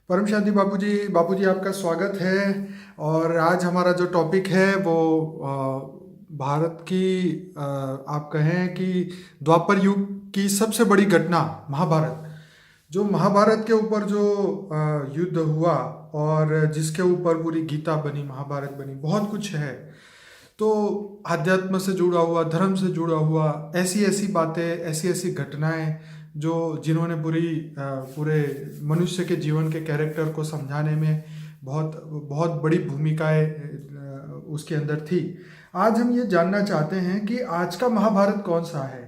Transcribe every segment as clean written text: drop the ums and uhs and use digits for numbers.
परम शांति बापूजी आपका स्वागत है। और आज हमारा जो टॉपिक है वो भारत की आप कहें कि द्वापर युग की सबसे बड़ी घटना महाभारत। जो महाभारत के ऊपर जो युद्ध हुआ और जिसके ऊपर पूरी गीता बनी, महाभारत बनी, बहुत कुछ है। तो आध्यात्म से जुड़ा हुआ, धर्म से जुड़ा हुआ, ऐसी ऐसी बातें, ऐसी ऐसी घटनाएं जो जिन्होंने पूरे मनुष्य के जीवन के कैरेक्टर को समझाने में बहुत बहुत बड़ी भूमिकाएं उसके अंदर थी। आज हम ये जानना चाहते हैं कि आज का महाभारत कौन सा है।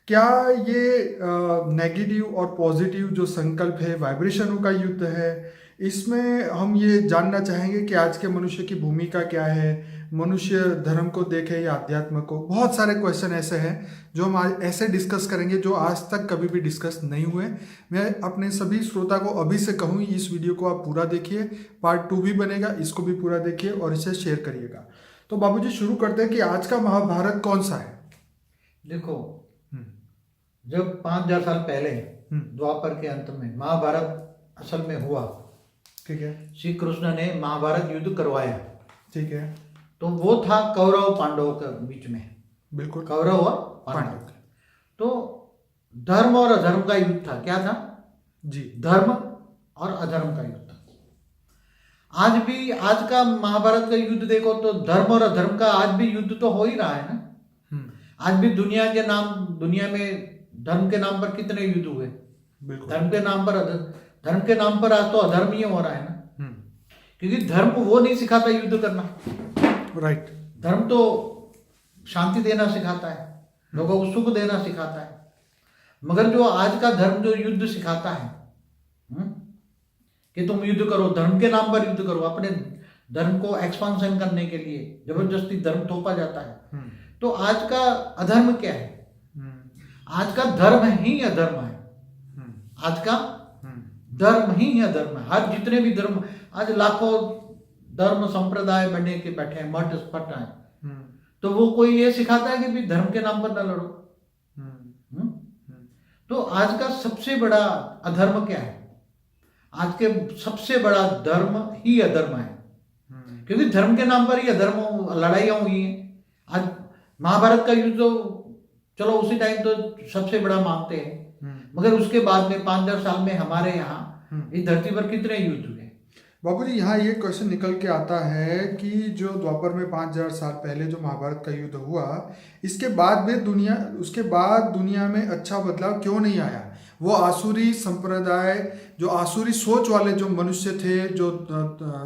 क्या ये नेगेटिव और पॉजिटिव जो संकल्प है, वाइब्रेशनों का युद्ध है, इसमें हम ये जानना चाहेंगे कि आज के मनुष्य की भूमिका क्या है, मनुष्य धर्म को देखे या अध्यात्म को। बहुत सारे क्वेश्चन ऐसे हैं जो हम आज ऐसे डिस्कस करेंगे जो आज तक कभी भी डिस्कस नहीं हुए। मैं अपने सभी श्रोता को अभी से कहूँ, इस वीडियो को आप पूरा देखिए, पार्ट 2 भी बनेगा, इसको भी पूरा देखिए और इसे शेयर करिएगा। तो बाबूजी शुरू करते हैं कि आज का महाभारत कौन सा है। देखो, जब 5000 साल पहले द्वापर के अंत में महाभारत असल में हुआ, ठीक है, श्री कृष्ण ने महाभारत युद्ध करवाया, ठीक है, तो वो था कौरव पांडवों के बीच में। बिल्कुल, कौरव और पांडव। तो धर्म और अधर्म का युद्ध था। क्या था जी? धर्म और अधर्म का युद्ध था। आज भी आज का महाभारत का युद्ध देखो तो धर्म और अधर्म का आज भी युद्ध तो हो ही रहा है ना। आज भी दुनिया में धर्म के नाम पर कितने युद्ध हुए। धर्म के नाम पर आज तो अधर्म ही हो रहा है ना। क्योंकि धर्म वो नहीं सिखाता युद्ध करना, राइट। धर्म तो शांति देना सिखाता है, लोगों को सुख देना सिखाता है। मगर जो आज का धर्म जो युद्ध सिखाता है कि तुम युद्ध करो, धर्म के नाम पर युद्ध करो, अपने धर्म को एक्सपांशन करने के लिए जबरदस्ती धर्म थोपा जाता है। तो आज का अधर्म क्या है? आज का धर्म ही अधर्म है। आज का धर्म ही अधर्म है। आज जितने भी धर्म, आज लाखों धर्म संप्रदाय बने के बैठे हैं, मठ स्फट हैं, तो वो कोई ये सिखाता है कि भी धर्म के नाम पर न लड़ो। तो आज का सबसे बड़ा अधर्म क्या है? आज के सबसे बड़ा धर्म ही अधर्म है, क्योंकि धर्म के नाम पर ही अधर्म लड़ाइयां हुई हैं। आज महाभारत का युद्ध तो चलो उसी टाइम तो सबसे बड़ा मानते हैं, मगर उसके बाद में 5000 साल में हमारे यहाँ इस धरती पर कितने युद्ध हुए? बाबूजी यहाँ ये क्वेश्चन निकल के आता है कि जो द्वापर में 5000 साल पहले जो महाभारत का युद्ध हुआ, उसके बाद दुनिया में अच्छा बदलाव क्यों नहीं आया? वो आसुरी संप्रदाय, जो आसुरी सोच वाले जो मनुष्य थे, जो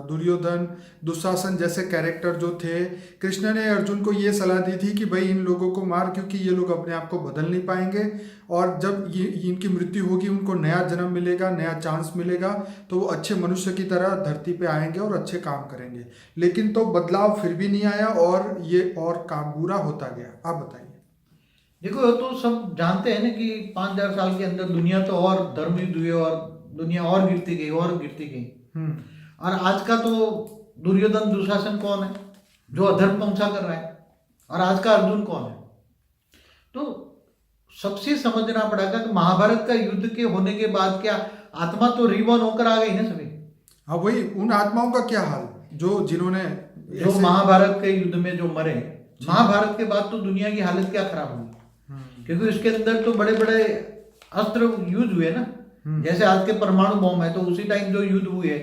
दुर्योधन, दुशासन जैसे कैरेक्टर जो थे, कृष्ण ने अर्जुन को ये सलाह दी थी कि भाई इन लोगों को मार, क्योंकि ये लोग अपने आप को बदल नहीं पाएंगे और जब इनकी मृत्यु होगी उनको नया जन्म मिलेगा, नया चांस मिलेगा, तो वो अच्छे मनुष्य की तरह धरती पे आएंगे और अच्छे काम करेंगे। लेकिन तो बदलाव फिर भी नहीं आया और ये और काम बुरा होता गया। आप बताइए। देखो, तो सब जानते हैं ना कि 5000 साल के अंदर दुनिया तो और धर्म युद्ध हुए और दुनिया और गिरती गई। और आज का तो दुर्योधन दुशासन कौन है जो अधर्म पहुंचा कर रहा है, और आज का अर्जुन कौन है? तो सबसे समझना पड़ेगा कि महाभारत का युद्ध के होने के बाद क्या आत्मा तो रिबॉर्न होकर आ गई ना सभी। हाँ, वही उन आत्माओं का क्या हाल जो महाभारत के युद्ध में जो मरे। महाभारत के बाद तो दुनिया की हालत क्या खराब हुई, क्योंकि उसके अंदर तो बड़े बड़े अस्त्र युद्ध हुए ना। जैसे आज के परमाणु बम है, तो उसी टाइम जो युद्ध हुए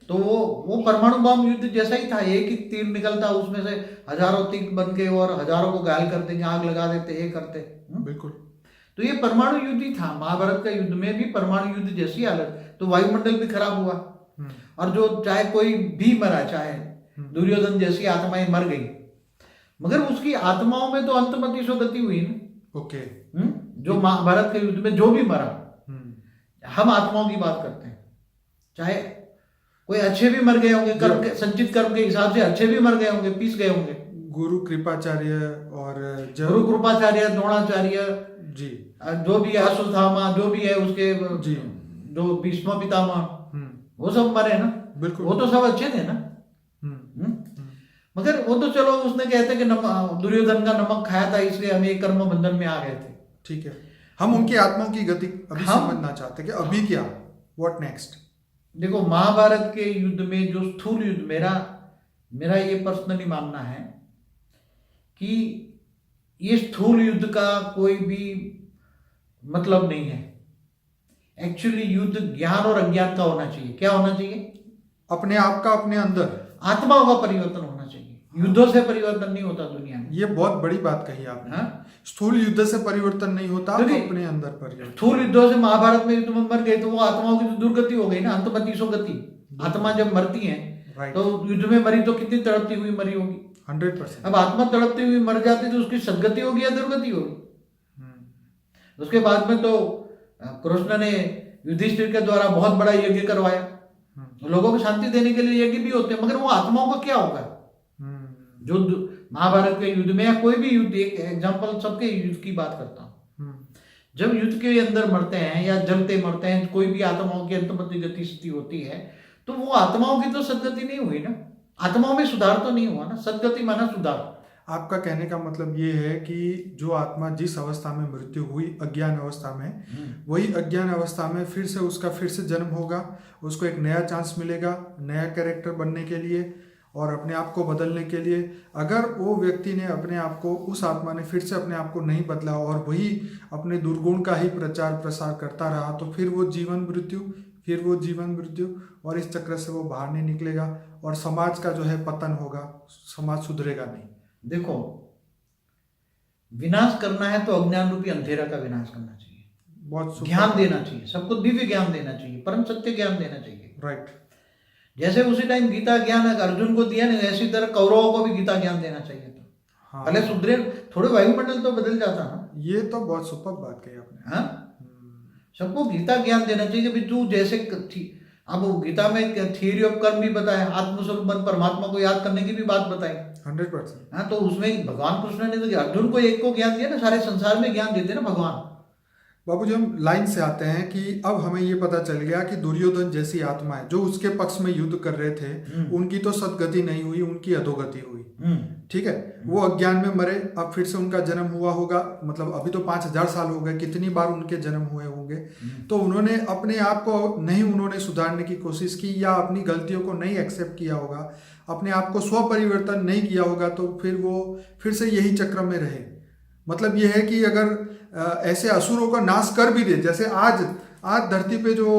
तो वो परमाणु बम युद्ध जैसा ही था। एक ही तीर निकलता, उसमें से हजारों तीर बन के और हजारों को घायल कर देंगे, आग लगा देते, ये करते। बिल्कुल। तो ये परमाणु युद्ध ही था। महाभारत का युद्ध में भी परमाणु युद्ध जैसी हालत, तो वायुमंडल भी खराब हुआ। और जो चाहे कोई भी मरा, चाहे दुर्योधन जैसी आत्माएं मर गई, मगर उसकी आत्माओं में तो अंतमति गति हुई ना। ओके। जो महाभारत के युद्ध में जो भी मरा, हम आत्माओं की बात करते हैं। चाहे कोई अच्छे भी मर गए होंगे, कर्म के संचित कर्म के हिसाब से अच्छे भी मर गए होंगे, पीस गए होंगे। गुरु कृपाचार्य और द्रोणाचार्य जी, जो भी है, अश्वत्थामा जो भी है, उसके जी जो भीष्म पितामह, वो सब मरे ना। बिल्कुल, वो तो सब अच्छे थे ना। मगर वो तो चलो उसने कहते कि दुर्योधन का नमक खाया था इसलिए हम एक कर्म बंधन में आ गए थे। ठीक है, हम उनकी आत्माओं की गति अभी समझना चाहते हैं कि अभी क्या, व्हाट नेक्स्ट। देखो, महाभारत के युद्ध में जो स्थूल युद्ध, मेरा ये पर्सनली मानना है कि ये स्थूल युद्ध का कोई भी मतलब नहीं है। एक्चुअली युद्ध ज्ञान और अज्ञान का होना चाहिए। क्या होना चाहिए? अपने आप का, अपने अंदर आत्माओं का परिवर्तन होना चाहिए। युद्धों से परिवर्तन नहीं होता दुनिया में। ये बहुत बड़ी बात कही आपने। हाँ? स्थूल युद्ध से परिवर्तन नहीं होता, क्योंकि अपने अंदर परिवर्तन। स्थूल युद्धों से महाभारत में युद्ध में मर गए तो वो आत्माओं की तो दुर्गति हो गई ना, अंतमतीसो गति। आत्मा जब मरती है राइट, तो युद्ध में मरी तो कितनी तड़पती हुई मरी होगी? 100%। अब आत्मा तड़पती हुई मर जाती तो उसकी सदगति होगी या दुर्गति होगी? उसके बाद में तो कृष्ण ने युधिष्ठिर के द्वारा बहुत बड़ा यज्ञ करवाया। लोगों को शांति देने के लिए यज्ञ भी होते हैं, मगर वो आत्माओं को क्या होगा? जो महाभारत के युद्ध में या कोई भी युद्ध, एक एग्जांपल सबके युद्ध की बात करता हूँ, जब युद्ध के अंदर मरते हैं या जलते मरते हैं, कोई भी आत्माओं की अंतमति गति स्थिति होती है, तो वो आत्माओं की तो सदगति नहीं हुई ना, आत्माओं में सुधार तो नहीं हुआ ना। सदगति माना सुधार। आपका कहने का मतलब ये है कि जो आत्मा जिस अवस्था में मृत्यु हुई, अज्ञान अवस्था में, वही अज्ञान अवस्था में फिर से जन्म होगा, उसको एक नया चांस मिलेगा नया कैरेक्टर बनने के लिए और अपने आप को बदलने के लिए। अगर वो व्यक्ति ने अपने आप को, उस आत्मा ने फिर से अपने आप को नहीं बदला और वही अपने दुर्गुण का ही प्रचार प्रसार करता रहा, तो फिर वो जीवन मृत्यु और इस चक्र से वो बाहर नहीं निकलेगा और समाज का जो है पतन होगा, समाज सुधरेगा नहीं। देखो, विनाश करना है तो अज्ञान रूपी अंधेरा का विनाश करना चाहिए, बहुत ज्ञान देना चाहिए, सबको दिव्य ज्ञान देना चाहिए, परम सत्य ज्ञान देना चाहिए। राइट। जैसे उसी टाइम गीता ज्ञान अर्जुन को दिया ना, ऐसी तरह कौरवों को भी गीता ज्ञान देना चाहिए था। हाँ, भले सुधरे, थोड़े वायुमंडल तो बदल जाता ना। ये तो बहुत सुपर बात कही आपने। हाँ, सबको गीता ज्ञान देना चाहिए कि तू जैसे थी। अब गीता में थियरी ऑफ कर्म भी बताया, आत्मस्वरूप मन परमात्मा को याद करने की भी बात बताई। 100%। हाँ, तो उसमें भगवान कृष्ण ने तो अर्जुन को एक को ज्ञान दिया ना, सारे संसार में ज्ञान देते ना भगवान। बाबू जी, हम लाइन से आते हैं कि अब हमें ये पता चल गया कि दुर्योधन जैसी आत्माएं जो उसके पक्ष में युद्ध कर रहे थे, उनकी तो सदगति नहीं हुई, उनकी अधोगति हुई। ठीक है, वो अज्ञान में मरे, अब फिर से उनका जन्म हुआ होगा, मतलब अभी तो 5000 साल हो गए, कितनी बार उनके जन्म हुए होंगे। तो उन्होंने अपने आप को नहीं उन्होंने सुधारने की कोशिश की या अपनी गलतियों को नहीं एक्सेप्ट किया होगा, अपने आप को स्व परिवर्तन नहीं किया होगा, तो फिर वो फिर से यही चक्र में रहे। मतलब ये है कि अगर ऐसे असुरों का नाश कर भी दे, जैसे आज धरती पे जो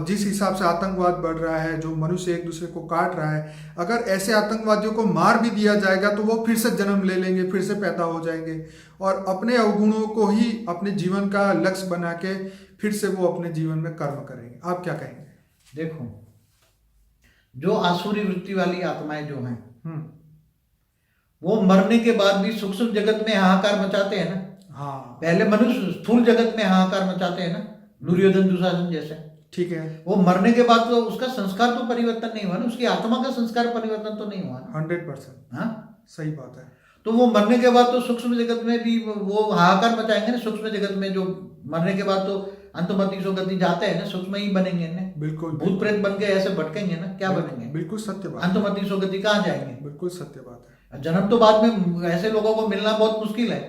जिस हिसाब से आतंकवाद बढ़ रहा है, जो मनुष्य एक दूसरे को काट रहा है, अगर ऐसे आतंकवादियों को मार भी दिया जाएगा तो वो फिर से जन्म ले लेंगे, फिर से पैदा हो जाएंगे और अपने अवगुणों को ही अपने जीवन का लक्ष्य बना के फिर से वो अपने जीवन में कर्म करेंगे। आप क्या कहेंगे? देखो, जो आसुरी वृत्ति वाली आत्माएं जो हैं, वो मरने के बाद भी सूक्ष्म जगत में हाहाकार मचाते हैं ना। हाँ, पहले मनुष्य स्थूल जगत में हाहाकार मचाते हैं ना, दुर्योधन दुशासन जैसे। ठीक है, वो मरने के बाद तो उसका संस्कार तो परिवर्तन नहीं हुआ ना, उसकी आत्मा का संस्कार परिवर्तन तो नहीं हुआ ना। 100%। हाँ, सही बात है। तो वो मरने के बाद तो सूक्ष्म जगत में भी वो हाहाकार मचाएंगे ना। सूक्ष्म जगत में जो मरने के बाद तो अंतमतीसो गति जाते हैं ना, सूक्ष्म ही बनेंगे ना। बिल्कुल, भूत प्रेत बन के ऐसे भटकेंगे ना, क्या बनेंगे? बिल्कुल सत्य बात। अंतमतीसो गति कहाँ जाएंगे? बिल्कुल सत्य बात है। जन्म तो बाद में ऐसे लोगों को मिलना बहुत मुश्किल है,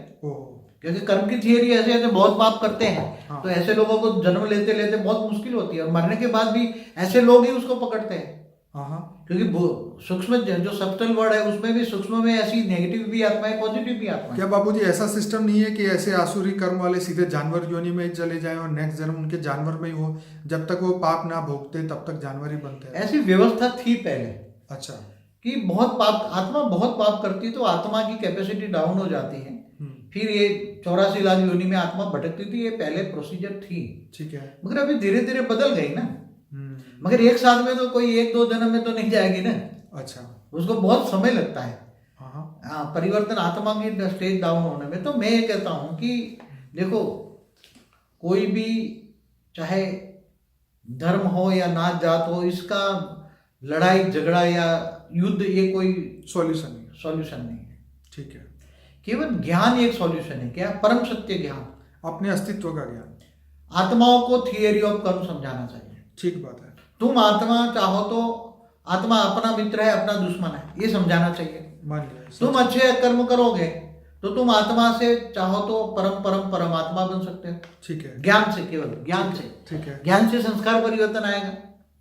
क्योंकि कर्म की थियरी ऐसे ऐसे बहुत पाप करते हैं। हाँ। तो ऐसे लोगों को जन्म लेते लेते बहुत मुश्किल होती है और मरने के बाद भी ऐसे लोग ही उसको पकड़ते हैं। हाँ, क्योंकि सूक्ष्म जो सब्टल वर्ड है उसमें भी सूक्ष्म में ऐसी नेगेटिव भी आत्मा है, पॉजिटिव भी आत्मा है। क्या बाबूजी ऐसा सिस्टम नहीं है कि ऐसे आसुरी कर्म वाले सीधे जानवर योनि में ही चले जाएं और नेक्स्ट जन्म उनके जानवर में ही हो, जब तक वो पाप ना भोगते तब तक जानवर ही बनते हैं? ऐसी व्यवस्था थी पहले। अच्छा। कि बहुत पाप, आत्मा बहुत पाप करती तो आत्मा की कैपेसिटी डाउन हो जाती है, फिर ये 84 लाख योनि में आत्मा भटकती थी। ये पहले प्रोसीजर थी। ठीक है, मगर अभी धीरे धीरे बदल गई ना। मगर एक साथ में तो कोई 1-2 जन्म में तो नहीं जाएगी ना। अच्छा, उसको बहुत समय लगता है। हाँ, परिवर्तन आत्मा की स्टेज डाउन होने में। तो मैं ये कहता हूं कि देखो, कोई भी चाहे धर्म हो या नात जात हो, इसका लड़ाई झगड़ा या युद्ध ये कोई सॉल्यूशन नहीं है। ठीक है, केवल ज्ञान एक सॉल्यूशन है। क्या? परम सत्य ज्ञान, अपने अस्तित्व का ज्ञान। आत्माओं को थियरी ऑफ कर्म समझाना चाहिए। ठीक बात है। तुम आत्मा चाहो तो आत्मा अपना मित्र है, अपना दुश्मन है, ये समझाना चाहिए। मान लिया। तुम अच्छे कर्म करोगे तो तुम आत्मा से चाहो तो परमात्मा बन सकते हो। ठीक है, ज्ञान से, केवल ज्ञान से। ठीक है, ज्ञान से संस्कार परिवर्तन आएगा।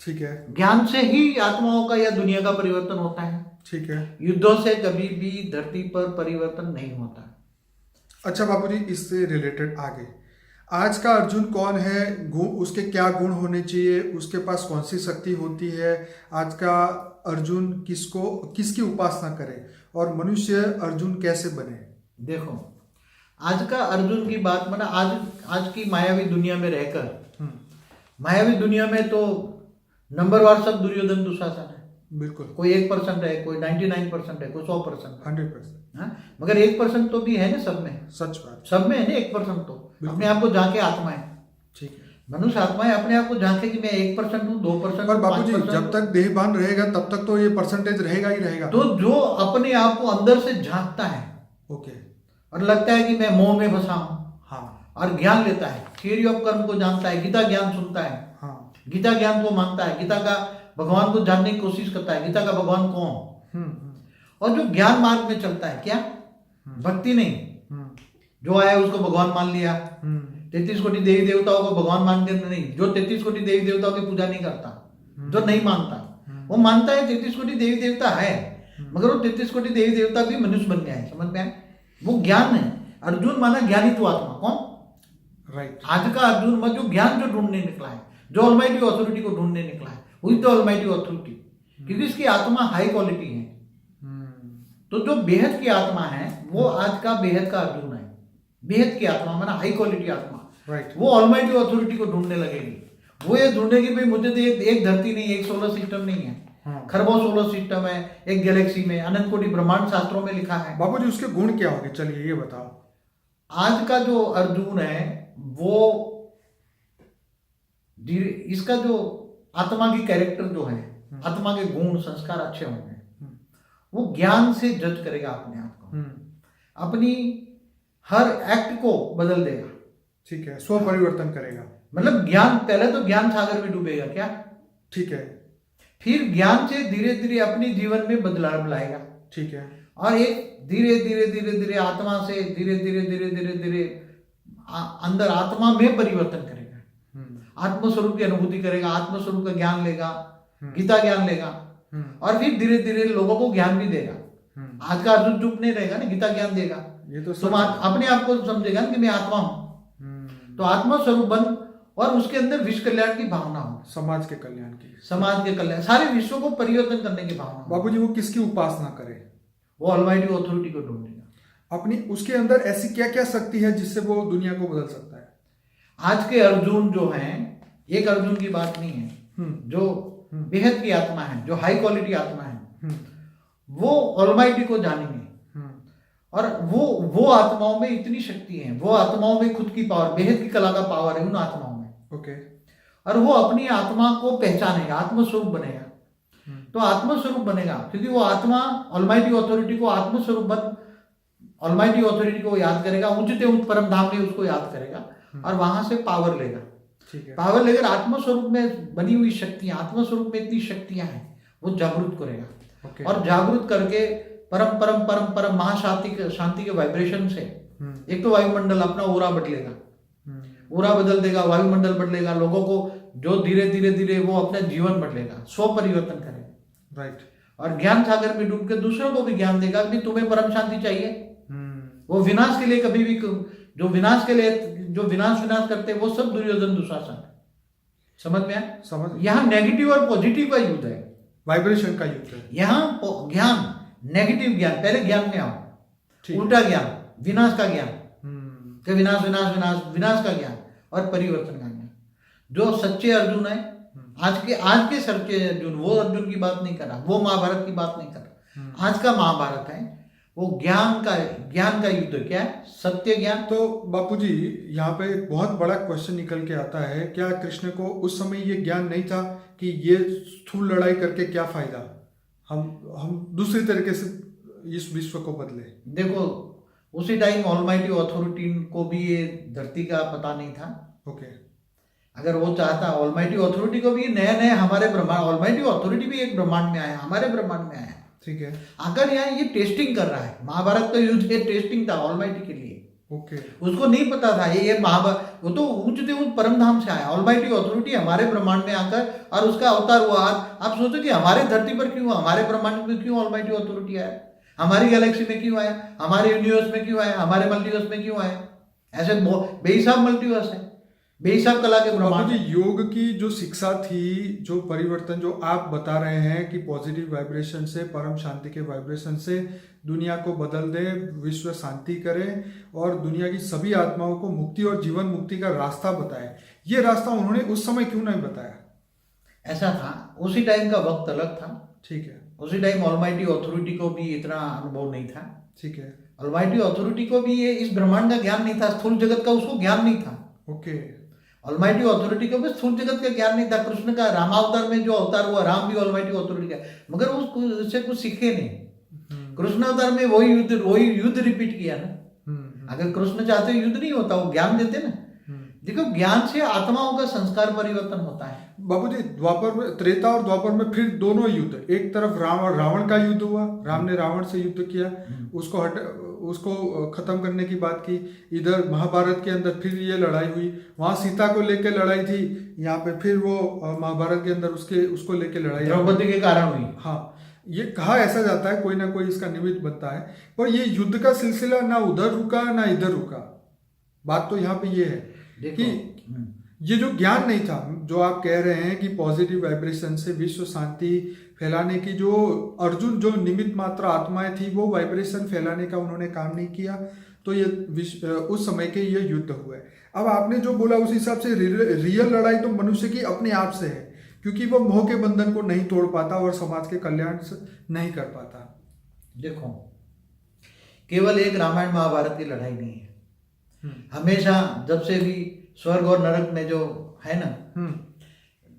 ठीक है। ज्ञान से ही आत्माओं का या दुनिया का परिवर्तन होता है। ठीक है। युद्धों से कभी भी धरती पर परिवर्तन नहीं होता। अच्छा बापूजी, इससे रिलेटेड आगे, आज का अर्जुन कौन है, गुण उसके क्या गुण होने चाहिए, उसके पास कौन सी शक्ति होती है, आज का अर्जुन किसकी उपासना करे और मनुष्य अर्जुन कैसे बने? देखो, आज का अर्जुन की बात माना आज की मायावी दुनिया में रहकर, मायावी दुनिया में तो नंबरवार सब दुर्योधन दुशासन है। बिल्कुल। कोई 1% है, कोई 99% है, कोई 100%, 100%। मगर 1% तो भी है ना सब में। सच बात। सब में है ना 1% तो अपने आप को झांके आत्मा है। ठीक है। मनुष्य आत्मा है, अपने आप को झांके कि मैं 1% हूँ, 2%। पर बापूजी, जब तक देहभान रहेगा तब तक तो ये परसेंटेज रहेगा ही रहेगा। तो जो अपने आप को अंदर से झांकता है, ओके, और लगता है कि मैं मोह में फंसा हूं, हाँ, और ज्ञान लेता है, थियरी ऑफ कर्म को जानता है, गीता ज्ञान सुनता है, हाँ, गीता ज्ञान को मानता है, गीता का भगवान को जानने की कोशिश करता है, गीता का भगवान कौन, और जो ज्ञान मार्ग में चलता है, क्या भक्ति नहीं, जो आया उसको भगवान मान लिया, 33 कोटि देवी देवताओं को भगवान मानते नहीं, जो 33 कोटि देवी देवताओं की पूजा नहीं करता, जो नहीं मानता, वो मानता है 33 कोटि देवी देवता है, मगर वो 33 कोटि देवी देवता भी मनुष्य बन गया है। समझ में आए? वो ज्ञान है। अर्जुन माना ज्ञानित्व आत्मा। कौन? राइट। आज का अर्जुन में जो ज्ञान जो ढूंढने निकला है, जो ऑलमाइटी ऑथोरिटी को ढूंढने निकला है, वही तो ऑलमाइटी ऑथोरिटी, क्योंकि इसकी आत्मा हाई क्वालिटी है। तो जो बेहद की आत्मा है वो आज का बेहद का अर्जुन है। बेहद की आत्मा माना हाई क्वालिटी आत्मा, राइट। वो ऑलमाइटी ऑथोरिटी को ढूंढने लगेगी। वो ये ढूंढेगी भाई मुझे तो एक धरती नहीं, एक सोलर सिस्टम नहीं है, खरबों सोलर सिस्टम है, एक गैलेक्सी में अनंत कोटि ब्रह्मांड शास्त्रों में लिखा है। बापूजी, उसके गुण क्या होंगे, चलिए ये बताओ। आज का जो अर्जुन है वो इसका जो आत्मा की कैरेक्टर जो है, आत्मा के गुण संस्कार अच्छे होंगे, वो ज्ञान से जज करेगा अपने आप को, अपनी हर एक्ट को बदल देगा। ठीक है, स्व परिवर्तन करेगा। मतलब ज्ञान, पहले तो ज्ञान सागर में डूबेगा क्या, ठीक है, फिर ज्ञान से धीरे धीरे अपने जीवन में बदलाव लाएगा। ठीक है, और एक धीरे धीरे धीरे धीरे आत्मा से धीरे धीरे धीरे धीरे धीरे अंदर आत्मा में परिवर्तन करेगा, आत्मस्वरूप की अनुभूति करेगा, आत्मस्वरूप का ज्ञान लेगा, गीता ज्ञान लेगा, और फिर धीरे धीरे लोगों को ज्ञान भी देगा। आज का अर्जुन चुप नहीं रहेगा ना, गीता ज्ञान देगा, ये तो तुम अपने आप को समझेगा कि मैं आत्मा हूं। तो आत्मा स्वरूप बन, और उसके अंदर विश्व कल्याण की भावना हो, समाज के कल्याण की, समाज के कल्याण, सारे विश्व को परिवर्तन करने की भावना। बाबूजी, वो किसकी उपासना करे? वो ऑलमाइटी ऑथोरिटी को ढूंढेगा। अपनी उसके अंदर ऐसी क्या क्या शक्ति है जिससे वो दुनिया को बदल सकता है? आज के अर्जुन जो हैं, एक अर्जुन की बात नहीं है, जो बेहद की आत्मा है, जो हाई क्वालिटी आत्मा है, वो ऑलमाइटी को जानेंगे, और वो आत्माओं में इतनी शक्ति है, वो आत्माओं में खुद की पावर, बेहद की कला का पावर है उन आत्माओं में। ओके। और वो अपनी आत्मा को पहचानेगा, आत्मस्वरूप बनेगा। तो आत्मस्वरूप बनेगा क्योंकि वो आत्मा ऑलमाइटी ऑथोरिटी को आत्मस्वरूप बन, ऑलमाइटी ऑथोरिटी को याद करेगा, उच्चते उच्च परम धाम में उसको याद करेगा, और वहां से पावर लेगा। ठीक है। पावर लेकर आत्मस्वरूप में बनी हुई शक्तियां, आत्मस्वरूप में इतनी शक्तियां हैं, वो जागरूक करेगा। ओके। और जागरूक करके परम परम परम परम महाशांति के वाइब्रेशन से एक तो वायुमंडल अपना ओरा बदलेगा, ओरा बदल देगा, वायुमंडल बदलेगा, लोगों को जो धीरे धीरे धीरे वो अपना जीवन बदलेगा, स्व परिवर्तन करेगा। राइट। और ज्ञान सागर में डूब के दूसरों को भी ज्ञान देगा कि तुम्हें परम शांति चाहिए। वो विनाश के लिए कभी भी, जो विनाश के लिए जो विनाश करते हैं वो सब दुर्योधन दुशासन है। समझ में आया? समझ। यहाँ नेगेटिव और पॉजिटिव का युद्ध है, वाइब्रेशन का युद्ध है। यहाँ ज्ञान, नेगेटिव ज्ञान, पहले ज्ञान में आओ, उल्टा ज्ञान, विनाश का ज्ञान, कि विनाश विनाश विनाश, विनाश का ज्ञान और परिवर्तन का ज्ञान। जो सच्चे अर्जुन है, आज के सच्चे अर्जुन, वो अर्जुन की बात नहीं कर रहा, वो महाभारत की बात नहीं कर रहा, आज का महाभारत है, वो ज्ञान का युद्ध। क्या है? सत्य ज्ञान। तो बापूजी, यहाँ पे एक बहुत बड़ा क्वेश्चन निकल के आता है, क्या कृष्ण को उस समय ये ज्ञान नहीं था कि ये स्थूल लड़ाई करके क्या फायदा, हम दूसरी तरीके से इस विश्व को बदले? देखो, उसी टाइम ऑलमाइटी ऑथोरिटी को भी ये धरती का पता नहीं था। ओके। अगर वो चाहता, ऑलमाइटी ऑथोरिटी को भी नए हमारे ब्रह्मांड, ऑलमाइटी ऑथोरिटी भी एक ब्रह्मांड में आया, हमारे ब्रह्मांड में आया। ठीक है। अगर यहाँ ये टेस्टिंग कर रहा है, महाभारत का युद्ध ये टेस्टिंग था ऑलमाइटी के लिए। ओके। उसको नहीं पता था ये महाभारत, वो तो ऊंचते ऊंच परम धाम से आया, ऑलमाइटी अथॉरिटी हमारे ब्रह्मांड में आकर और उसका अवतार हुआ। आप सोचो कि हमारे धरती पर क्यों, हमारे ब्रह्मांड में क्यों ऑलमाइटी अथॉरिटी आया, हमारी गैलेक्सी में क्यों आया, हमारे यूनिवर्स में क्यों आया, हमारे मल्टीवर्स में क्यों आया। ऐसे बेहिसाब मल्टीवर्स है, बेहिसाब कला के ब्रह्मांड। बाबूजी, योग की जो शिक्षा थी, जो परिवर्तन जो आप बता रहे हैं कि पॉजिटिव वाइब्रेशन से, परम शांति के वाइब्रेशन से दुनिया को बदल दे, विश्व शांति करे और दुनिया की सभी आत्माओं को मुक्ति और जीवन मुक्ति का रास्ता बताए, ये रास्ता उन्होंने उस समय क्यों नहीं बताया? ऐसा था, उसी टाइम का वक्त अलग था। ठीक है। उसी टाइम ऑलमाइटी अथॉरिटी को भी इतना अनुभव नहीं था। ठीक है। ऑलमाइटी अथॉरिटी को भी ये इस ब्रह्मांड का ज्ञान नहीं था, स्थूल जगत का उसको ज्ञान नहीं था। ओके। ऑलमाइटी अथॉरिटी को भी स्थूल जगत का ज्ञान नहीं था। कृष्ण का रामावतार में जो अवतार हुआ, राम भी ऑलमाइटी अथॉरिटी का, मगर उससे कुछ सीखे नहीं। कृष्ण अवतार में वही युद्ध रिपीट किया ना। अगर कृष्ण चाहते युद्ध नहीं होता, वो ज्ञान देते ना। देखो, ज्ञान से आत्माओं का संस्कार परिवर्तन होता है। बाबूजी, द्वापर में, त्रेता और द्वापर में फिर दोनों युद्ध, एक तरफ रावण का युद्ध हुआ, राम ने रावण से युद्ध किया, उसको खत्म करने की बात की। इधर महाभारत के अंदर फिर ये लड़ाई हुई, वहां सीता को लेके लड़ाई थी, यहाँ पे फिर वो महाभारत के अंदर उसको लेके लड़ाई, द्रौपदी के कारण हुई। हाँ, ये कहा ऐसा जाता है, कोई ना कोई इसका निमित्त बनता है, पर ये युद्ध का सिलसिला ना उधर रुका ना इधर रुका। बात तो यहाँ पे ये है कि ये जो ज्ञान नहीं था, जो आप कह रहे हैं कि पॉजिटिव वाइब्रेशन से विश्व शांति फैलाने की, जो अर्जुन जो निमित्त मात्र आत्माएं थी, वो वाइब्रेशन फैलाने का उन्होंने काम नहीं किया, तो ये उस समय के ये युद्ध हुए। अब आपने जो बोला उस हिसाब से रियल लड़ाई तो मनुष्य की अपने आप से है, क्योंकि वो मोह के बंधन को नहीं तोड़ पाता और समाज के कल्याण नहीं कर पाता। देखो, केवल एक रामायण महाभारत की लड़ाई नहीं है। हमेशा जब से भी स्वर्ग और नरक में जो है ना,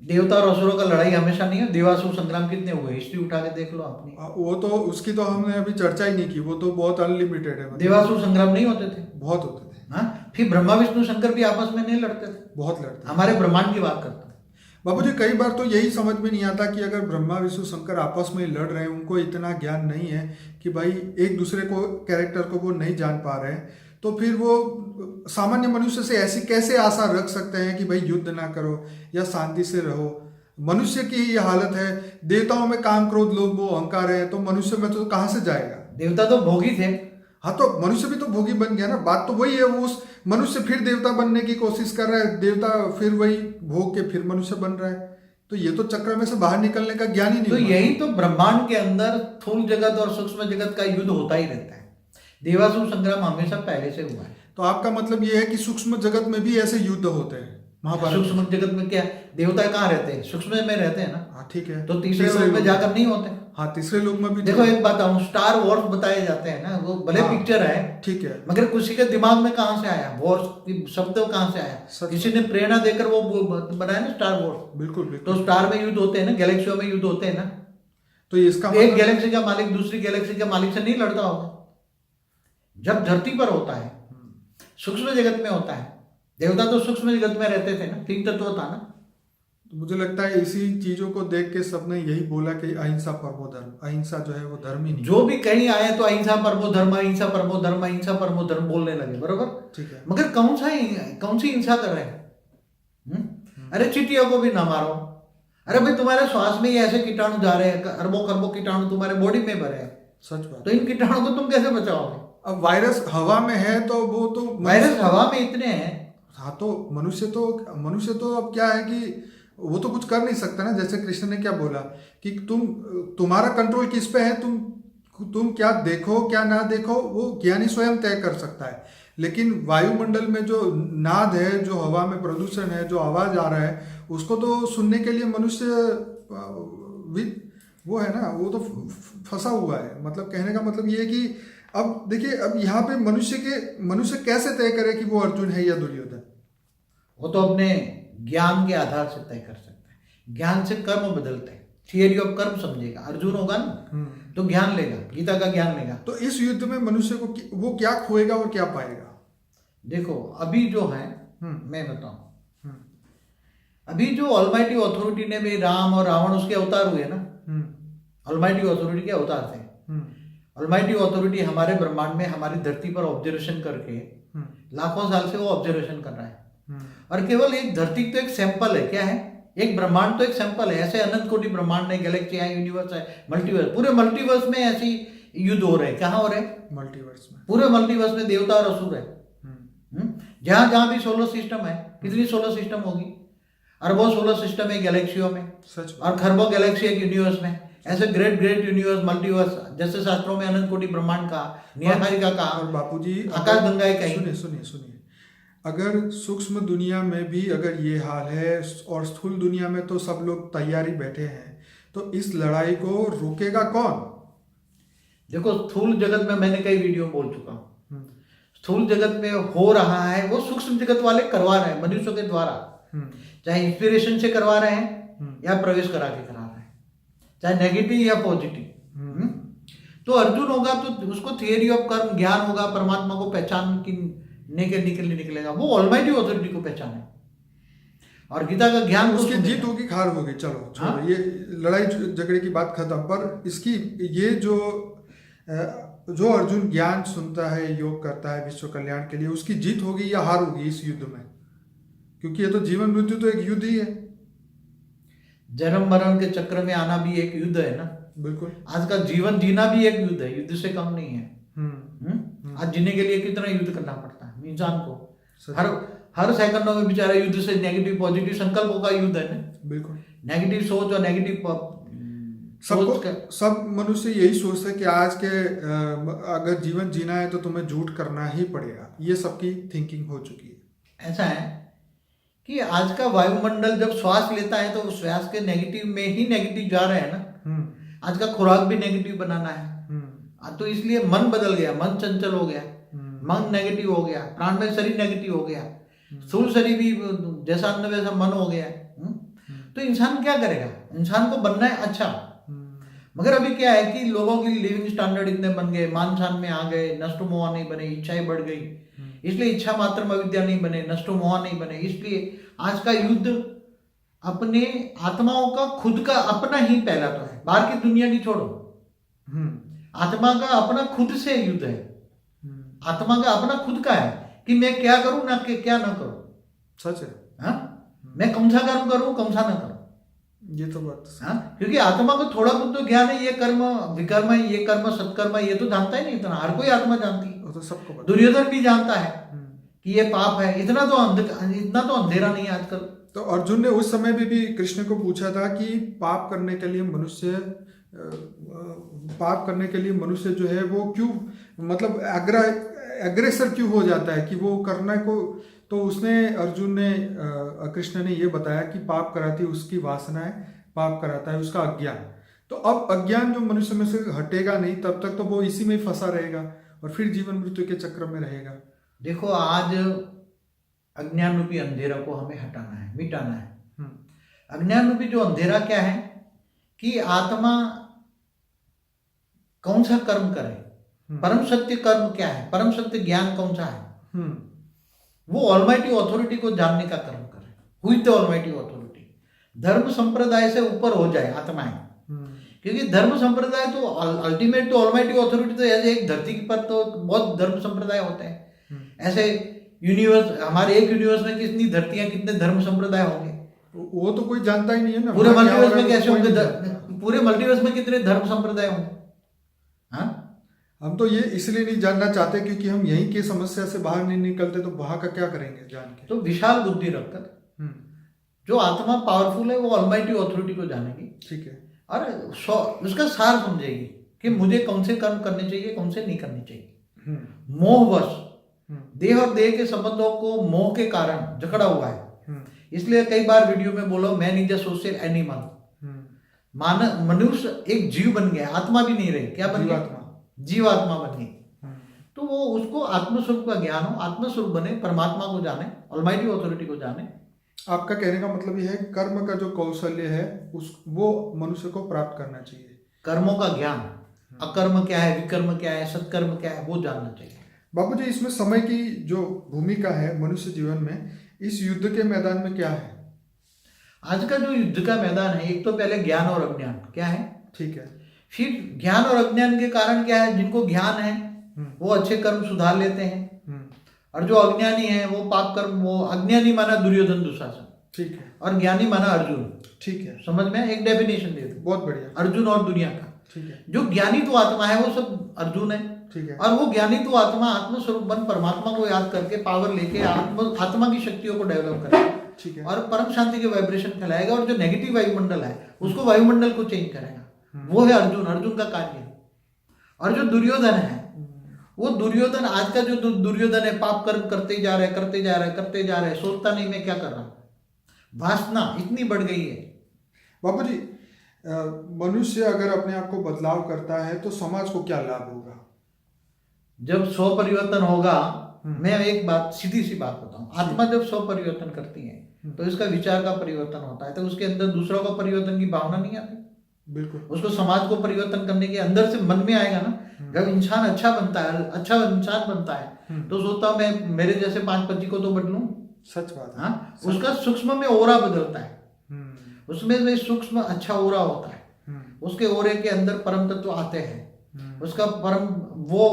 देवता और असुरों का लड़ाई हमेशा नहीं है। देवासुर संग्राम कितने हुए, हिस्ट्री उठा के देख लो अपनी। वो तो उसकी तो हमने अभी चर्चा ही नहीं की, वो तो बहुत अनलिमिटेड है। देवासुर संग्राम नहीं होते थे? बहुत होते थे। हाँ, फिर ब्रह्मा विष्णु शंकर भी आपस में नहीं लड़ते थे? बहुत लड़ते। हमारे ब्रह्मांड की बात करते हैं बाबूजी। कई बार तो यही समझ में नहीं आता कि अगर ब्रह्मा विष्णु शंकर आपस में लड़ रहे हैं, उनको इतना ज्ञान नहीं है कि भाई एक दूसरे को, कैरेक्टर को वो नहीं जान पा रहे हैं, तो फिर वो सामान्य मनुष्य से ऐसी कैसे आशा रख सकते हैं कि भाई युद्ध ना करो या शांति से रहो। मनुष्य की ये हालत है, देवताओं में काम क्रोध लोभ मोह अहंकार है, तो मनुष्य में तो कहाँ से जाएगा? देवता तो भोगी थे। हाँ, तो मनुष्य भी तो भोगी बन गया ना। बात तो वही है, वो उस मनुष्य फिर देवता बनने की कोशिश कर रहा है, देवता फिर वही भोग के फिर मनुष्य बन रहा है, तो ये तो चक्र में से बाहर निकलने का ज्ञान ही नहीं। तो यही तो ब्रह्मांड के अंदर स्थूल जगत और सूक्ष्म जगत का युद्ध होता ही रहता है। देवासुर संग्राम हमेशा पहले से हुआ है। तो आपका मतलब ये है कि सूक्ष्म जगत में भी ऐसे युद्ध होते हैं? महाभारत सूक्ष्म जगत में क्या, देवता कहाँ रहते हैं? सूक्ष्म में रहते हैं ना। हाँ, ठीक है। तो तीसरे लोक में जाकर नहीं होते? हाँ, तीसरे लोक में भी। देखो, एक बात बताऊं, स्टार वॉर्स बताए जाते हैं ना, वो भले पिक्चर है, ठीक है, मगर किसी के दिमाग में कहाँ से आया वॉर्स शब्द, कहाँ से आया? किसी ने प्रेरणा देकर वो बनाया ना स्टार वॉर्स। बिल्कुल बिल्कुल। तो स्टार में युद्ध होते हैं ना, गैलेक्सियों में युद्ध होते हैं ना। तो इसका एक गैलेक्सी का मालिक दूसरी गैलेक्सी के मालिक से नहीं लड़ता होगा। जब धरती पर होता है, सूक्ष्म जगत में होता है। देवता तो सूक्ष्म जगत में रहते थे ना, तीन तत्व था ना। तो मुझे लगता है इसी चीजों को देख के सबने यही बोला कि अहिंसा परमो धर्म। अहिंसा जो है वो धर्म ही नहीं। जो भी कहीं आए तो अहिंसा परमो धर्म, अहिंसा परमो धर्म, अहिंसा परमो धर्म बोलने लगे, बरोबर? ठीक है, मगर कौन सी हिंसा कर रहे हैं? अरे चींटियों को भी ना मारो। अरे भाई, तुम्हारे श्वास में ही ऐसे कीटाणु जा रहे हैं, अरबों खरबों कीटाणु तुम्हारे बॉडी में भरे हैं। सच बात। तो इन कीटाणु को तुम कैसे बचाओगे? अब वायरस हवा में है तो वो तो वायरस हवा में इतने हैं। हाँ, तो मनुष्य तो अब क्या है कि वो तो कुछ कर नहीं सकता ना। जैसे कृष्ण ने क्या बोला कि तुम्हारा कंट्रोल किस पे है, तुम क्या देखो क्या ना देखो, वो ज्ञानी स्वयं तय कर सकता है। लेकिन वायुमंडल में जो नाद है, जो हवा में प्रदूषण है, जो आवाज आ रहा है, उसको तो सुनने के लिए मनुष्य वो है ना, वो तो फंसा हुआ है। मतलब कहने का मतलब ये है कि अब देखिए, अब यहाँ पे मनुष्य कैसे तय करे कि वो अर्जुन है या दुर्योधन? वो तो अपने ज्ञान के आधार से तय कर सकता है। ज्ञान से कर्म बदलते हैं। थियरी ऑफ कर्म समझेगा। अर्जुन होगा ना तो ज्ञान लेगा, गीता का ज्ञान लेगा। तो इस युद्ध में मनुष्य को वो क्या खोएगा और क्या पाएगा? देखो, अभी जो है, मैं बताऊं, अभी जो ऑलमाइटी अथॉरिटी ने भी, राम और रावण उसके अवतार हुए ना, ऑलमाइटी अथॉरिटी के अवतार थे। ऑलमाइटी अथॉरिटी हमारे ब्रह्मांड में, हमारी धरती पर ऑब्जर्वेशन करके लाखों साल से वो ऑब्जर्वेशन कर रहा है। और केवल एक धरती तो एक सैंपल है, क्या है, एक ब्रह्मांड तो एक सैंपल है। ऐसे अनंत कोटि ब्रह्मांड है, गैलेक्सी है, यूनिवर्स है, मल्टीवर्स, पूरे मल्टीवर्स में ऐसी युद्ध हो रहे हैं। कहाँ हो रहे हैं? मल्टीवर्स में। पूरे मल्टीवर्स में देवता और असुर है। जहां जहां भी सोलर सिस्टम है, कितनी सोलर सिस्टम होगी? अरबों सोलर सिस्टम है गैलेक्सियों में, और खरबों गैलेक्सी एक यूनिवर्स में। ऐसे ग्रेट ग्रेट यूनिवर्स, मल्टीवर्स, जैसे शास्त्रों में अनंत कोटि ब्रह्मांड का, न्यायकारी का कहा, और बापूजी आकाश गंगा कहीं। सुनिए सुनिए सुनिए, अगर सूक्ष्म दुनिया में भी अगर ये हाल है और स्थूल दुनिया में तो सब लोग तैयारी बैठे हैं, तो इस लड़ाई को रोकेगा कौन? देखो, स्थूल जगत में मैंने कई वीडियो बोल चुका हूँ। स्थूल जगत में हो रहा है वो सूक्ष्म जगत वाले करवा रहे हैं मनुष्यों के द्वारा, चाहे इंस्पिरेशन से करवा रहे हैं या प्रवेश करा के करा रहे हैं, चाहे नेगेटिव या पॉजिटिव। तो अर्जुन होगा तो उसको थियरी ऑफ कर्म ज्ञान होगा, परमात्मा को पहचान की निकलेगा, वो ऑलमाइटी अथॉरिटी को पहचाने, और गीता का ज्ञान उसकी जीत होगी, हार होगी, चलो छोड़ो, ये लड़ाई झगड़े की बात खत्म। पर इसकी ये जो अर्जुन ज्ञान सुनता है, योग करता है विश्व कल्याण के लिए, उसकी जीत होगी या हार होगी इस युद्ध में? क्योंकि ये तो जीवन मृत्यु तो एक युद्ध ही है। जन्म मरण के चक्र में आना भी एक युद्ध है ना। बिल्कुल। आज का जीवन जीना भी एक युद्ध है, युद्ध से कम नहीं है। आज जीने के लिए कितना युद्ध करना पड़ता है इंसान को। हर सेकंडों में बेचारा युद्ध से, नेगेटिव पॉजिटिव संकल्पों का युद्ध है ना। बिल्कुल। नेगेटिव सोच और नेगेटिव सब मनुष्य यही सोचते हैं कि आज के अगर जीवन जीना है तो तुम्हें झूठ करना ही पड़ेगा, ये सबकी थिंकिंग हो चुकी है। ऐसा है कि आज का वायुमंडल जब श्वास लेता है तो उस श्वास के नेगेटिव में ही नेगेटिव जा रहे हैं ना। आज का खुराक भी नेगेटिव बनाना है, तो इसलिए मन बदल गया, मन चंचल हो गया, मन नेगेटिव हो गया, प्राण में शरीर नेगेटिव हो गया, स्थूल शरीर भी जैसा अन्न वैसा मन हो गया। तो इंसान क्या करेगा? इंसान को बनना है अच्छा, मगर अभी क्या है कि लोगों की लिविंग स्टैंडर्ड इतने बन गए, मान शान में आ गए, नष्ट मोह नहीं बने, इच्छाएं बढ़ गई, इसलिए इच्छा मात्र में अविद्या नहीं बने, नष्ट मोह नहीं बने। इसलिए आज का युद्ध अपने आत्माओं का, खुद का अपना ही पहला तो है, बाहर की दुनिया की छोड़ो। आत्मा का अपना खुद से युद्ध है। आत्मा का अपना खुद का है कि मैं क्या करूं ना क्या ना करूं। सच है। हाँ, मैं कौन सा कर्म करूं, कौन सा ना करूं, ये तो बात। हाँ, क्योंकि आत्मा को थोड़ा बहुत तो ज्ञान है, ये कर्म विकर्म है, ये कर्म सत्कर्म है, ये तो जानता ही नहीं इतना। हर कोई आत्मा जानती है, तो सबको पता। दुर्योधन भी जानता है कि ये पाप है, इतना तो अंधेरा नहीं है आजकल। तो अर्जुन ने उस समय भी कृष्ण को पूछा था कि पाप करने के लिए मनुष्य जो है वो क्यों, मतलब एग्रेसर क्यों हो जाता है कि वो करने को। तो कृष्ण ने ये बताया कि पाप कराती है उसकी वासनाएं, पाप कराता है उसका अज्ञान। तो अब अज्ञान जो मनुष्य में से हटेगा नहीं, तब तक तो वो इसी में ही फंसा रहेगा और फिर जीवन मृत्यु के चक्र में रहेगा। देखो, आज अज्ञान रूपी अंधेरा को हमें हटाना है, मिटाना है। अज्ञान रूपी जो अंधेरा क्या है कि आत्मा कौन सा कर्म करे, परम सत्य कर्म क्या है, परम सत्य ज्ञान कौन सा है, वो ऑलमाइटी अथॉरिटी को जानने का कर्म करे। हुई तो ऑलमाइटी अथॉरिटी, धर्म संप्रदाय से ऊपर हो जाए आत्माएं, क्योंकि धर्म संप्रदाय तो अल्टीमेट तो ऑलमाइटी अथॉरिटी तो ऐसे एक धरती पर तो बहुत धर्म संप्रदाय होते हैं। ऐसे यूनिवर्स, हमारे एक यूनिवर्स में कितनी धरतियां, कितने धर्म संप्रदाय होंगे, वो तो कोई जानता ही नहीं है ना। पूरे मल्टीवर्स में कैसे होंगे, पूरे मल्टीवर्स में कितने धर्म संप्रदाय होंगे। हाँ, हम तो ये इसलिए नहीं जानना चाहते क्योंकि हम यहीं की समस्या से बाहर नहीं निकलते, तो वहां का क्या करेंगे जान के। तो विशाल बुद्धि रखकर जो आत्मा पावरफुल है वो ऑलमाइटी अथॉरिटी को जानेगी, ठीक है, और उसका सार समझेगी कि मुझे कौन से कर्म करने चाहिए, कौन से नहीं करने चाहिए। मोहवश देह और देह के संबंधों को मोह के कारण जकड़ा हुआ है। इसलिए कई बार वीडियो में बोलो, man is a social animal. मनुष्य एक जीव बन गया, आत्मा भी नहीं रही, क्या बन गया, जीवात्मा बन गई। तो वो उसको आत्मस्वरूप का ज्ञान हो, आत्मस्वरूप बने, परमात्मा को जाने, ऑलमाइटी अथॉरिटी को जाने। आपका कहने का मतलब यह है कर्म का जो कौशल्य है वो मनुष्य को प्राप्त करना चाहिए। कर्मों का ज्ञान, अकर्म क्या है, विकर्म क्या है, सत्कर्म क्या है, वो जानना चाहिए। बाबूजी, इसमें समय की जो भूमिका है मनुष्य जीवन में, इस युद्ध के मैदान में क्या है? आज का जो युद्ध का मैदान है, एक तो पहले ज्ञान और अज्ञान क्या है, ठीक है। फिर ज्ञान और अज्ञान के कारण क्या है, जिनको ज्ञान है वो अच्छे कर्म सुधार लेते हैं और जो अज्ञानी है वो पाप कर्म, वो अज्ञानी माना दुर्योधन दुशासन, ठीक है, और ज्ञानी माना अर्जुन। ठीक है, समझ में एक डेफिनेशन दे दो बहुत बढ़िया, अर्जुन और दुनिया का। ठीक है, जो ज्ञानी तो आत्मा है वो सब अर्जुन है, ठीक है, और वो ज्ञानी तो आत्मा आत्मस्वरूप बन परमात्मा को याद करके पावर लेके आत्मा की शक्तियों को डेवलप करेगा, ठीक है, और परम शांति के वाइब्रेशन फैलाएगा, और जो नेगेटिव वायुमंडल है उसको वायुमंडल को चेंज करेगा। वो है अर्जुन, अर्जुन का कार्य। और जो दुर्योधन है वो दुर्योधन, आज का जो दुर्योधन है, पाप कर्म करते जा रहे करते जा रहे करते जा रहे, सोचता नहीं मैं क्या कर रहा हूं। वासना इतनी बढ़ गई है। बाबूजी, मनुष्य अगर अपने आप को बदलाव करता है तो समाज को क्या लाभ होगा? जब स्व परिवर्तन होगा, मैं एक बात सीधी सी बात बताऊं, आत्मा जब स्व परिवर्तन करती है तो इसका विचार का परिवर्तन होता है, तो उसके अंदर दूसरों का परिवर्तन की भावना नहीं आती। बिल्कुल, उसको समाज को परिवर्तन करने के अंदर से मन में आएगा ना। जब इंसान अच्छा बनता है, अच्छा इंसान बनता है, तो सोचता हूं मैं मेरे जैसे 5-25 को तो बदलूं। सच बात है। हाँ, उसका सूक्ष्म में ओरा बदलता है, उसमें सूक्ष्म अच्छा ओरा होता है, उसके ओरे के अंदर परम तत्व आते हैं, उसका वो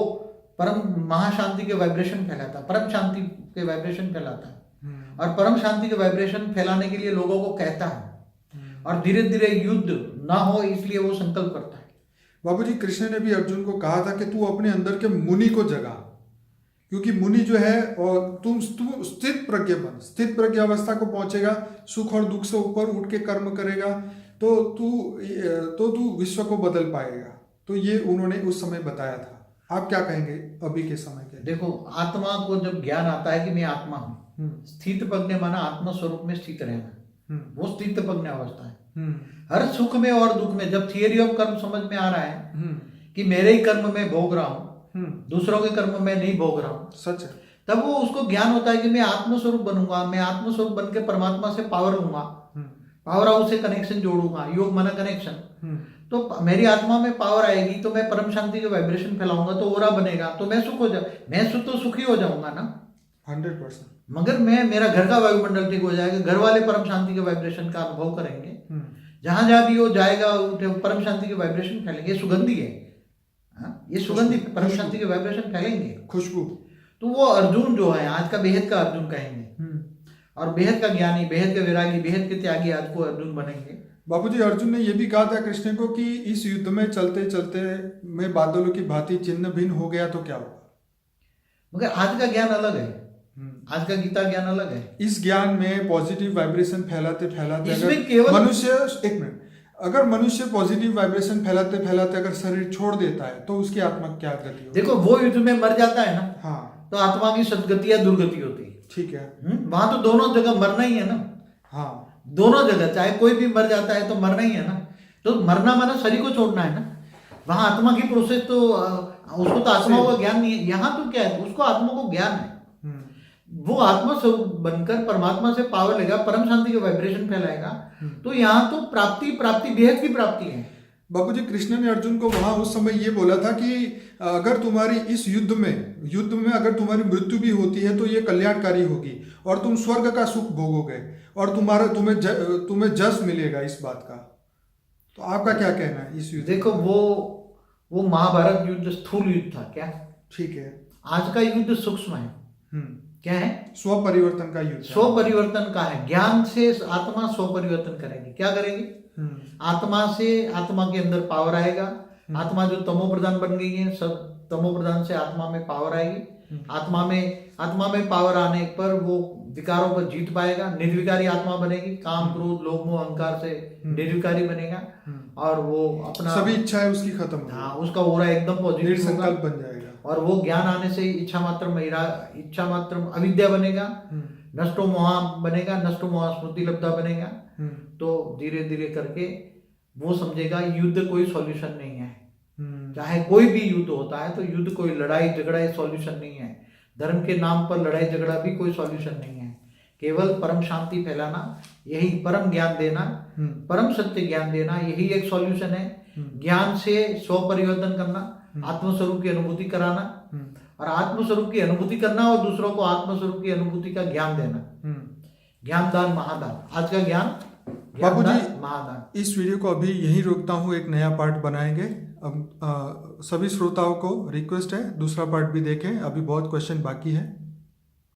परम महाशांति के वाइब्रेशन फैलाता है, परम शांति के वाइब्रेशन फैलाता है, और परम शांति के वाइब्रेशन फैलाने के लिए लोगों को कहता है, और धीरे धीरे युद्ध ना हो इसलिए वो संकल्प करता है। बाबूजी, कृष्ण ने भी अर्जुन को कहा था कि तू अपने अंदर के मुनि को जगा, क्योंकि मुनि जो है, और तू स्थित प्रज्ञ बन, स्थित प्रज्ञ अवस्था को पहुंचेगा, सुख और दुख से ऊपर उठ के कर्म करेगा, तो तू विश्व को बदल पाएगा। तो ये उन्होंने उस समय बताया था। आप क्या कहेंगे अभी के समय के? देखो, आत्मा को जब ज्ञान आता है कि मैं आत्मा हूं, स्थित प्रज्ञ माना आत्मा स्वरूप में स्थित रहना, वो स्थित प्रज्ञ अवस्था है। हर सुख में और दुख में जब थियरी ऑफ कर्म समझ में आ रहा है कि मेरे ही कर्म में भोग रहा हूं, दूसरों के कर्म में नहीं भोग रहा हूं, सच है, तब वो उसको ज्ञान होता है कि मैं आत्मस्वरूप बनूंगा, मैं आत्मस्वरूप बन के परमात्मा से पावर लूंगा, पावर हाउस से कनेक्शन जोड़ूंगा, योग माना कनेक्शन, तो मेरी आत्मा में पावर आएगी, तो मैं परम शांति के वाइब्रेशन फैलाऊंगा, तो ओरा बनेगा, तो मैं तो सुखी हो जाऊंगा ना 100%। मगर मेरा घर का वायुमंडल ठीक हो जाएगा, घर वाले परम शांति के वाइब्रेशन का अनुभव करेंगे, जहां जहां भी वो जाएगा परम शांति के वाइब्रेशन फैलेंगे। सुगंधी है, ये सुगंधी परम शांति के वाइब्रेशन फैलेंगे, खुशबू। तो वो अर्जुन जो है आज का बेहद का अर्जुन कहेंगे, और बेहद का ज्ञानी, बेहद का विरागी, बेहद के त्यागी आज को अर्जुन बनेंगे। बाबूजी, अर्जुन ने यह भी कहा था कृष्ण को कि इस युद्ध में चलते चलते मैं बादलों की भांति छिन्न भिन्न हो गया तो क्या होगा? मगर आज का ज्ञान अलग है, आज का गीता ज्ञान अलग है। इस ज्ञान में पॉजिटिव वाइब्रेशन फैलाते फैलाते इसमें केवल मनुष्य, एक मिनट, अगर मनुष्य पॉजिटिव वाइब्रेशन फैलाते फैलाते अगर शरीर छोड़ देता है तो उसकी आत्मा क्या गति होगी? देखो, वो युद्ध में मर जाता है ना, हाँ, तो आत्मा की सदगति या दुर्गति होती है। ठीक है, वहां तो दोनों जगह मरना ही है ना। हाँ, दोनों जगह चाहे कोई भी मर जाता है तो मरना ही है ना। तो मरना माना शरीर को छोड़ना है ना। वहां आत्मा की प्रोसेस तो उसको तो आत्मा का ज्ञान नहीं है। यहाँ तो क्या है, उसको आत्मा को ज्ञान है। वो आत्मा स्वरूप बनकर परमात्मा से पावर लेगा, परम शांति के वाइब्रेशन फैलाएगा। तो यहाँ तो प्राप्ति बेहद की प्राप्ति है। बाबूजी, कृष्ण ने अर्जुन को वहां उस समय ये बोला था कि अगर तुम्हारी इस युद्ध में अगर तुम्हारी मृत्यु भी होती है तो ये कल्याणकारी होगी और तुम स्वर्ग का सुख भोगोगे और तुम्हें जस मिलेगा इस बात का। तो आपका क्या कहना है इस युद्ध? देखो, वो महाभारत युद्ध स्थूल युद्ध था क्या? ठीक है। आज का युद्ध सूक्ष्म है। क्या है? स्व परिवर्तन का युद्ध। स्व परिवर्तन का है। ज्ञान से आत्मा स्व परिवर्तन करेगी। क्या करेगी? आत्मा से आत्मा के अंदर पावर आएगा। आत्मा जो तमो प्रधान बन गई है, सब तमो प्रधान से आत्मा में पावर आएगी। आत्मा में पावर आने पर वो विकारों पर जीत पाएगा। निर्विकारी आत्मा बनेगी। काम, क्रोध, लोभ, मोह, अहंकार से निर्विकारी बनेगा और वो अपना सभी इच्छाएं उसकी खत्म। हाँ, उसका ओरा एकदम पॉजिटिव संकल्प बन जाएगा। और वो ज्ञान आने से इच्छा मात्र अविद्या बनेगा, नष्टो मोहा बनेगा, नष्टो मोहा स्मृति लब्धा बनेगा। तो धीरे धीरे करके वो समझेगा युद्ध कोई सॉल्यूशन नहीं है। चाहे कोई भी युद्ध होता है तो युद्ध कोई लड़ाई झगड़ा सॉल्यूशन नहीं है। धर्म के नाम पर लड़ाई झगड़ा भी कोई सॉल्यूशन नहीं है। केवल परम शांति फैलाना, यही परम ज्ञान देना, परम सत्य ज्ञान देना, यही एक सॉल्यूशन है। ज्ञान से स्व परिवर्तन करना, आत्मस्वरूप की अनुभूति कराना, और आत्मस्वरूप की अनुभूति करना और दूसरों को आत्मस्वरूप की अनुभूति का ज्ञान देना। ज्ञानदान महादान। आज का ज्ञान बाबूजी, महादान। इस वीडियो को अभी यहीं रोकता हूँ, एक नया पार्ट बनाएंगे। अब सभी श्रोताओं को रिक्वेस्ट है दूसरा पार्ट भी देखें, अभी बहुत क्वेश्चन बाकी है।